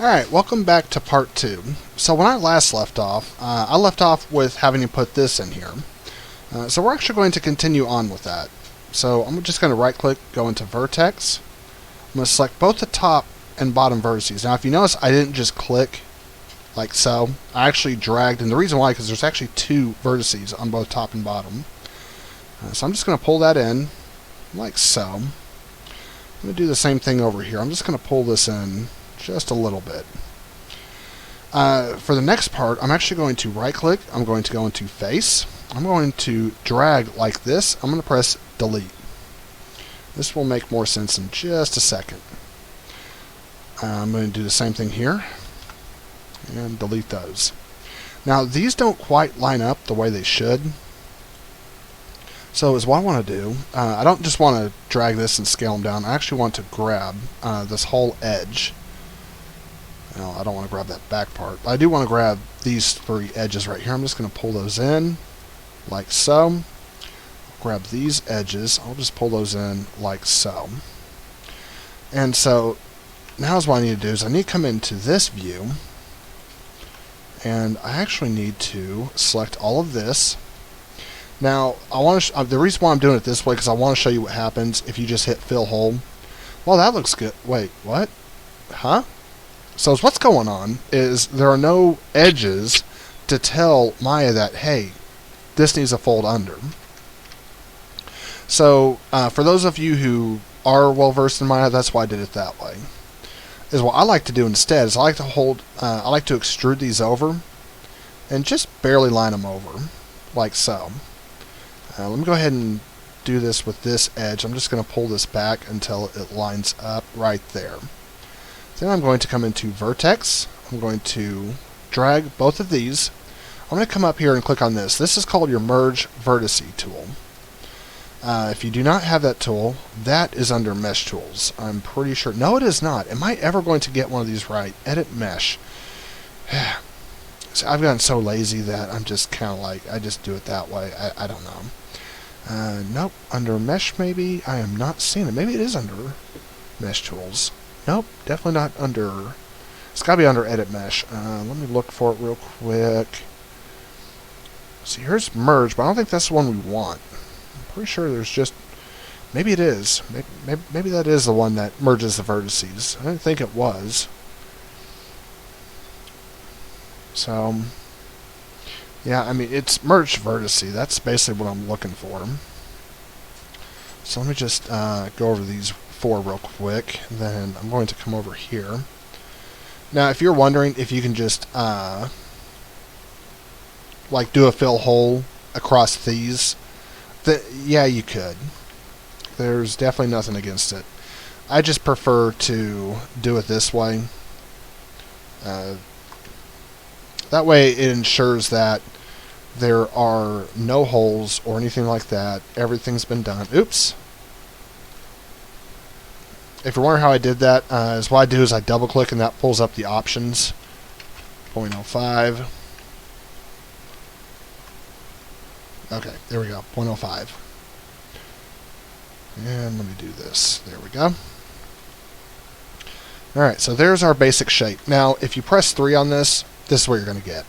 Alright, welcome back to part 2. So when I last left off, I left off with having to put this in here. So we're actually going to continue on with that. So I'm just going to right click, go into Vertex. I'm going to select both the top and bottom vertices. Now if you notice, I didn't just click like so. I actually dragged, and the reason why, because there's actually two vertices on both top and bottom. So I'm just going to pull that in like so. I'm going to do the same thing over here. I'm just going to pull this in just a little bit. For the next part, I'm actually going to right click, I'm going to go into face, I'm going to drag like this, I'm going to press delete. This will make more sense in just a second. I'm going to do the same thing here and delete those. Now these don't quite line up the way they should, so is what I want to do, I don't just want to drag this and scale them down, I actually want to grab this whole edge. Well, I don't want to grab that back part. I do want to grab these three edges right here. I'm just going to pull those in like so. Grab these edges. I'll just pull those in like so. And so now what I need to do is I need to come into this view, and I actually need to select all of this. Now I want to the reason why I'm doing it this way because I want to show you what happens if you just hit fill hole. Well, that looks good. Wait, what? Huh? So what's going on is there are no edges to tell Maya that, hey, this needs a fold under. So for those of you who are well versed in Maya, that's why I did it that way. Is what I like to do instead is I like to extrude these over and just barely line them over like so. Let me go ahead and do this with this edge. I'm just going to pull this back until it lines up right there. Then I'm going to come into Vertex. I'm going to drag both of these. I'm going to come up here and click on this. This is called your Merge Vertice tool. If you do not have that tool, that is under Mesh Tools. I'm pretty sure. No, it is not. Am I ever going to get one of these right? Edit Mesh. So I've gotten so lazy that I'm just kind of like, I just do it that way. I don't know. Nope. Under Mesh maybe? I am not seeing it. Maybe it is under Mesh Tools. Nope, definitely not under. It's got to be under Edit Mesh. Let me look for it real quick. See, here's Merge, but I don't think that's the one we want. I'm pretty sure there's just. Maybe it is. Maybe that is the one that merges the vertices. I didn't think it was. So, yeah, I mean, it's Merge Vertice. That's basically what I'm looking for. So let me just go over these four real quick, then I'm going to come over here. Now if you're wondering if you can just like do a fill hole across these, yeah, you could. There's definitely nothing against it. I just prefer to do it this way. That way it ensures that there are no holes or anything like that. Everything's been done. Oops. If you're wondering how I did that, is what I do is I double click and that pulls up the options. 0.05. Okay, there we go. 0.05. And let me do this. There we go. Alright, so there's our basic shape. Now, if you press 3 on this, this is what you're going to get.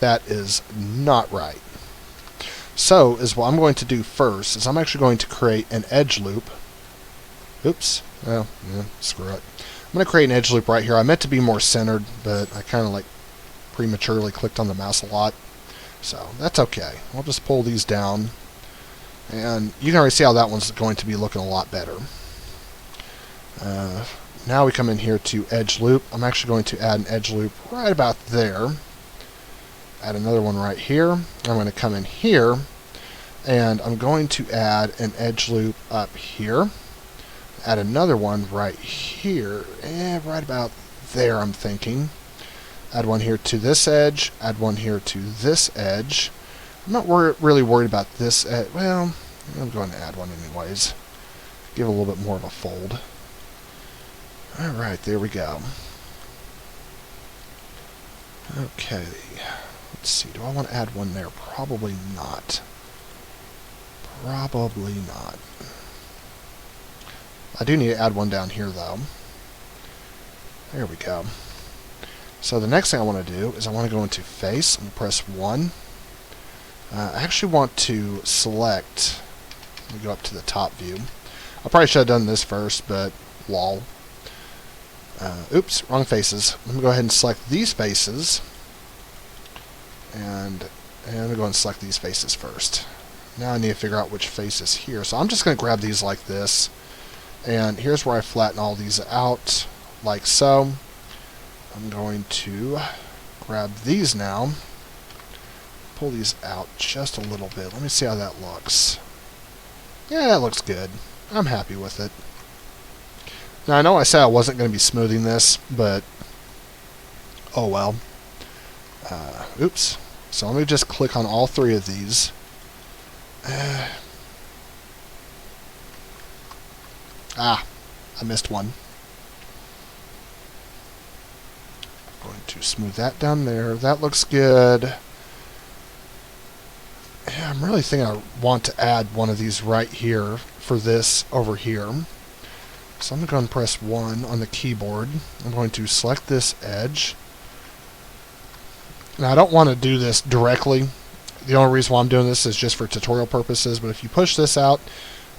That is not right. So, is what I'm going to do first, is I'm actually going to create an edge loop. Oops. Well, yeah, screw it. I'm going to create an edge loop right here. I meant to be more centered, but I kind of like prematurely clicked on the mouse a lot. So, that's okay. I'll just pull these down. And you can already see how that one's going to be looking a lot better. Now we come in here to edge loop. I'm actually going to add an edge loop right about there. Add another one right here. I'm going to come in here, and I'm going to add an edge loop up here. Add another one right here, right about there, I'm thinking. Add one here to this edge, add one here to this edge. I'm not really worried about this edge. Well, I'm going to add one anyways. Give it a little bit more of a fold. Alright, there we go. Okay, let's see, do I want to add one there? Probably not. Probably not. I do need to add one down here, though. There we go. So the next thing I want to do is I want to go into face. I'm going to press 1. I actually want to select, let me go up to the top view. I probably should have done this first, but lol. Oops, wrong faces. Let me go ahead and select these faces. And I'm going to go and select these faces first. Now I need to figure out which face is here. So I'm just going to grab these like this. And here's where I flatten all these out, like so. I'm going to grab these now. Pull these out just a little bit. Let me see how that looks. Yeah, that looks good. I'm happy with it. Now I know I said I wasn't going to be smoothing this, but oh well. Oops. So let me just click on all 3 of these. I missed one. I'm going to smooth that down there. That looks good. Yeah, I'm really thinking I want to add one of these right here for this over here. So I'm going to press 1 on the keyboard. I'm going to select this edge. Now I don't want to do this directly. The only reason why I'm doing this is just for tutorial purposes, but if you push this out,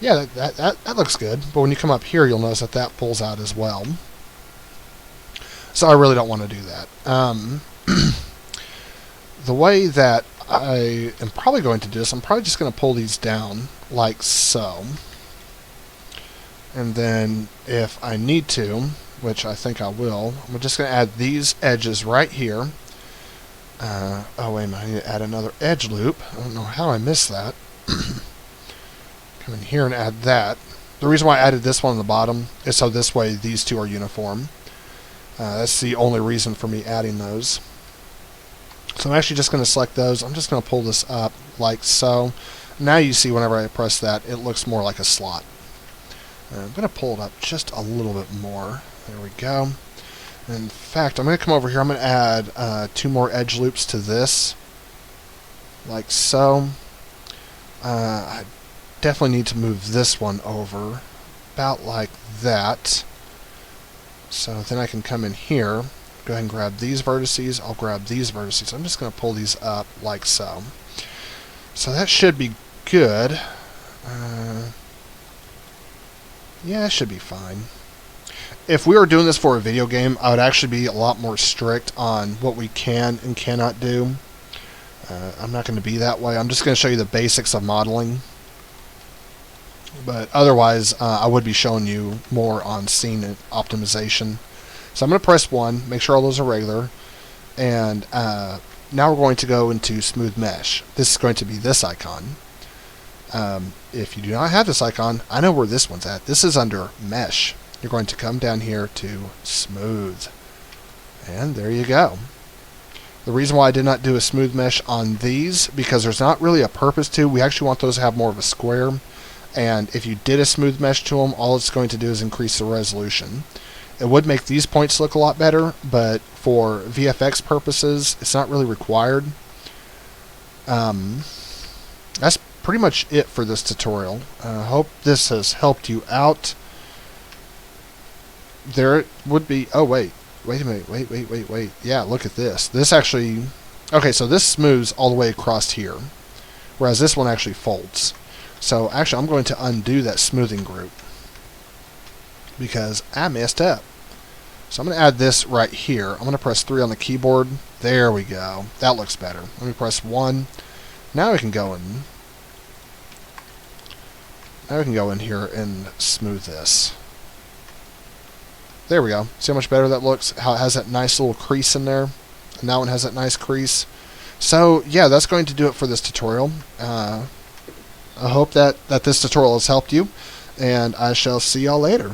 yeah, that looks good. But when you come up here, you'll notice that that pulls out as well. So I really don't want to do that. The way that I am probably going to do this, I'm probably just going to pull these down like so. And then if I need to, which I think I will, I'm just going to add these edges right here. Oh, wait a minute, I need to add another edge loop. I don't know how I missed that. Come in here and add that. The reason why I added this one on the bottom is so this way these two are uniform. That's the only reason for me adding those. So I'm actually just going to select those. I'm just going to pull this up like so. Now you see whenever I press that, it looks more like a slot. I'm going to pull it up just a little bit more. There we go. In fact, I'm going to come over here. I'm going to add 2 more edge loops to this, like so. I definitely need to move this one over, about like that. So then I can come in here, go ahead and grab these vertices. I'll grab these vertices. I'm just going to pull these up like so. So that should be good. Yeah, it should be fine. If we were doing this for a video game, I would actually be a lot more strict on what we can and cannot do. I'm not going to be that way. I'm just going to show you the basics of modeling. But otherwise, I would be showing you more on scene optimization. So I'm going to press 1, make sure all those are regular. And now we're going to go into Smooth Mesh. This is going to be this icon. If you do not have this icon, I know where this one's at. This is under Mesh. You're going to come down here to Smooth. And there you go. The reason why I did not do a smooth mesh on these, because there's not really a purpose to. We actually want those to have more of a square. And if you did a smooth mesh to them, all it's going to do is increase the resolution. It would make these points look a lot better, but for VFX purposes, it's not really required. That's pretty much it for this tutorial. I hope this has helped you out. There would be... Oh, wait a minute. Wait. Yeah, look at this. This actually... Okay, so this smooths all the way across here, whereas this one actually folds. So, actually, I'm going to undo that smoothing group because I messed up. So I'm going to add this right here. I'm going to press 3 on the keyboard. There we go. That looks better. Let me press 1. Now we can go in. Now we can go in here and smooth this. There we go. See how much better that looks? How it has that nice little crease in there. And that one has that nice crease. So, yeah, that's going to do it for this tutorial. I hope that this tutorial has helped you. And I shall see y'all later.